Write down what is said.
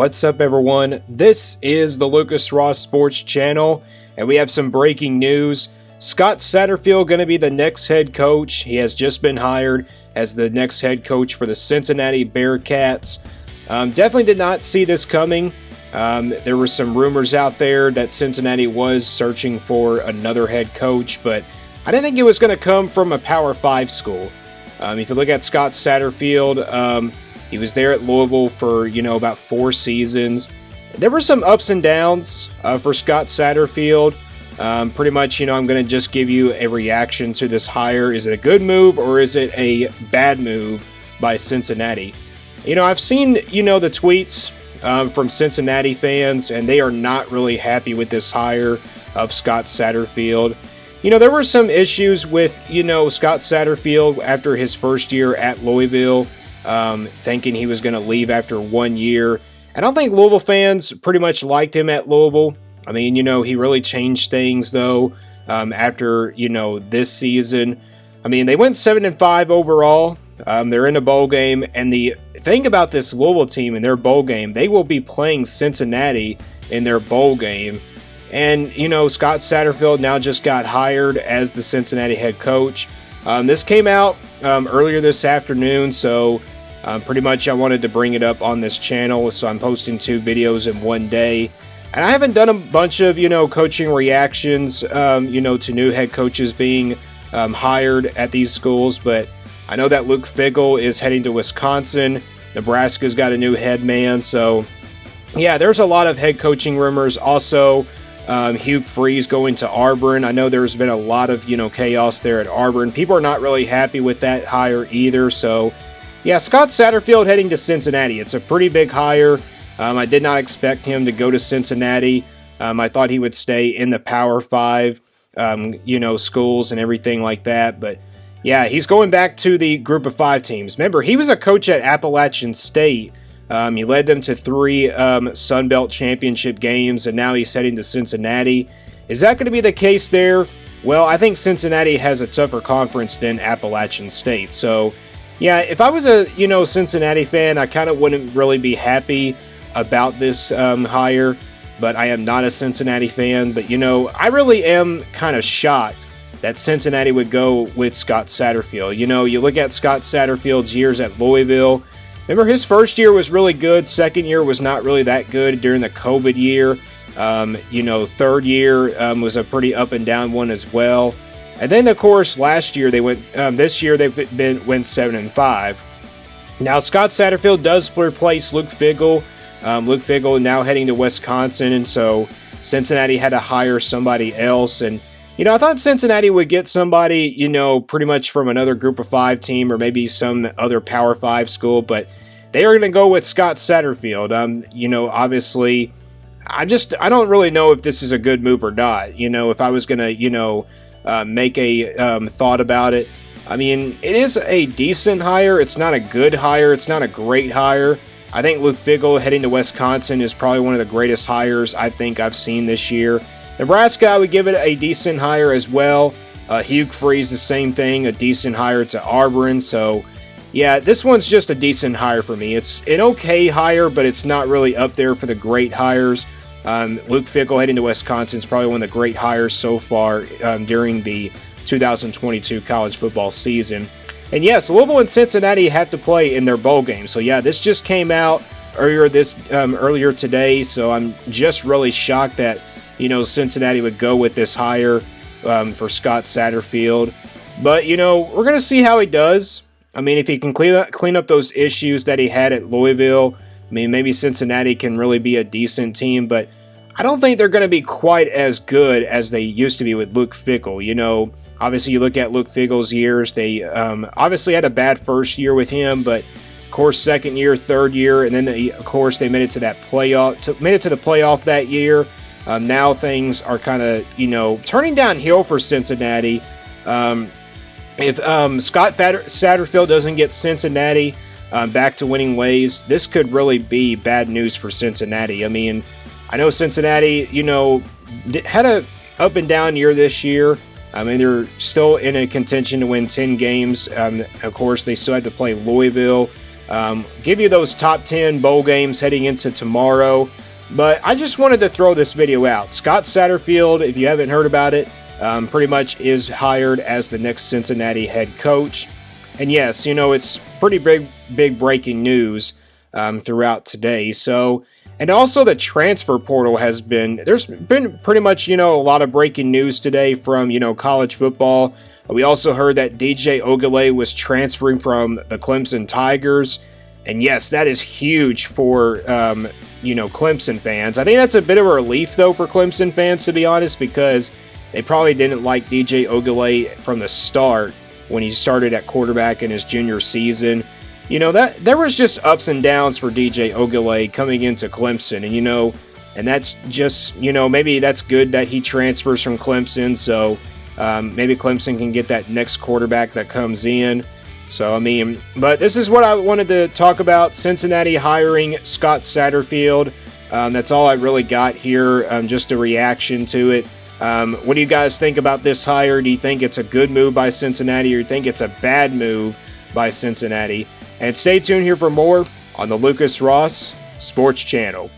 What's up, everyone? This is the Lucas Ross Sports Channel, and we have some breaking news. Scott Satterfield going to be the next head coach. He has just been hired as the next head coach for the Cincinnati Bearcats. Definitely did not see this coming. There were some rumors out there that Cincinnati was searching for another head coach, but I didn't think it was going to come from a Power 5 school. If you look at Scott Satterfield, he was there at Louisville for, about 4 seasons. There were some ups and downs for Scott Satterfield. Pretty much, I'm going to just give you a reaction to this hire. Is it a good move or is it a bad move by Cincinnati? I've seen, the tweets from Cincinnati fans, and they are not really happy with this hire of Scott Satterfield. There were some issues with, Scott Satterfield after his first year at Louisville, thinking he was going to leave after 1 year. I don't think Louisville fans pretty much liked him at Louisville. I mean, he really changed things, though, after, this season. I mean, they went 7-5 overall. They're in a bowl game, and the thing about this Louisville team in their bowl game, they will be playing Cincinnati in their bowl game. And, Scott Satterfield now just got hired as the Cincinnati head coach. This came out earlier this afternoon, so pretty much I wanted to bring it up on this channel, so I'm posting 2 videos in one day. And I haven't done a bunch of, coaching reactions, to new head coaches being hired at these schools, but I know that Luke Fickell is heading to Wisconsin. Nebraska's got a new head man, so yeah, there's a lot of head coaching rumors. Also, Hugh Freeze going to Auburn. I know there's been a lot of, chaos there at Auburn. People are not really happy with that hire either. So, yeah, Scott Satterfield heading to Cincinnati. It's a pretty big hire. I did not expect him to go to Cincinnati. I thought he would stay in the Power 5, schools and everything like that. But, yeah, he's going back to the Group of 5 teams. Remember, he was a coach at Appalachian State. He led them to 3 Sun Belt championship games, and now he's heading to Cincinnati. Is that going to be the case there? Well, I think Cincinnati has a tougher conference than Appalachian State. So, yeah, if I was a, Cincinnati fan, I kind of wouldn't really be happy about this hire, but I am not a Cincinnati fan. But, I really am kind of shocked that Cincinnati would go with Scott Satterfield. You look at Scott Satterfield's years at Louisville. Remember, his first year was really good. Second year was not really that good during the COVID year. Third year was a pretty up and down one as well. And then, of course, last year they went. This year went 7-5. Now Scott Satterfield does replace Luke Fickell. Luke Fickell now heading to Wisconsin, and so Cincinnati had to hire somebody else. And I thought Cincinnati would get somebody, pretty much from another Group of 5 team or maybe some other Power 5 school, but they are going to go with Scott Satterfield. Obviously, I don't really know if this is a good move or not. If I was going to, make a thought about it, I mean, it is a decent hire. It's not a good hire. It's not a great hire. I think Luke Fickell heading to Wisconsin is probably one of the greatest hires I think I've seen this year. Nebraska, I would give it a decent hire as well. Hugh Freeze, the same thing, a decent hire to Auburn. So, yeah, this one's just a decent hire for me. It's an okay hire, but it's not really up there for the great hires. Luke Fickell heading to Wisconsin is probably one of the great hires so far during the 2022 college football season. And yes, Louisville and Cincinnati have to play in their bowl game. So, yeah, this just came out earlier today. So I'm just really shocked that Cincinnati would go with this hire for Scott Satterfield. But, we're going to see how he does. I mean, if he can clean up those issues that he had at Louisville, I mean, maybe Cincinnati can really be a decent team. But I don't think they're going to be quite as good as they used to be with Luke Fickell. Obviously, you look at Luke Fickell's years. They obviously had a bad first year with him, but of course, second year, third year, and then they made it to the playoff that year. Now things are kind of, turning downhill for Cincinnati. If Scott Satterfield doesn't get Cincinnati back to winning ways, this could really be bad news for Cincinnati. I mean, I know Cincinnati, had a up and down year this year. I mean, they're still in a contention to win 10 games. Of course, they still have to play Louisville give you those top 10 bowl games heading into tomorrow. But I just wanted to throw this video out. Scott Satterfield, if you haven't heard about it, pretty much is hired as the next Cincinnati head coach. And yes, it's pretty big breaking news throughout today. So, and also the transfer portal there's been pretty much, a lot of breaking news today from, college football. We also heard that DJ Ogilvy was transferring from the Clemson Tigers. And yes, that is huge for, Clemson fans. I think that's a bit of a relief, though, for Clemson fans, to be honest, because they probably didn't like DJ Ogilvy from the start when he started at quarterback in his junior season. That there was just ups and downs for DJ Ogilvy coming into Clemson, and that's just, maybe that's good that he transfers from Clemson, so maybe Clemson can get that next quarterback that comes in. So, but this is what I wanted to talk about, Cincinnati hiring Scott Satterfield. That's all I really got here, just a reaction to it. What do you guys think about this hire? Do you think it's a good move by Cincinnati, or do you think it's a bad move by Cincinnati? And stay tuned here for more on the Lucas Ross Sports Channel.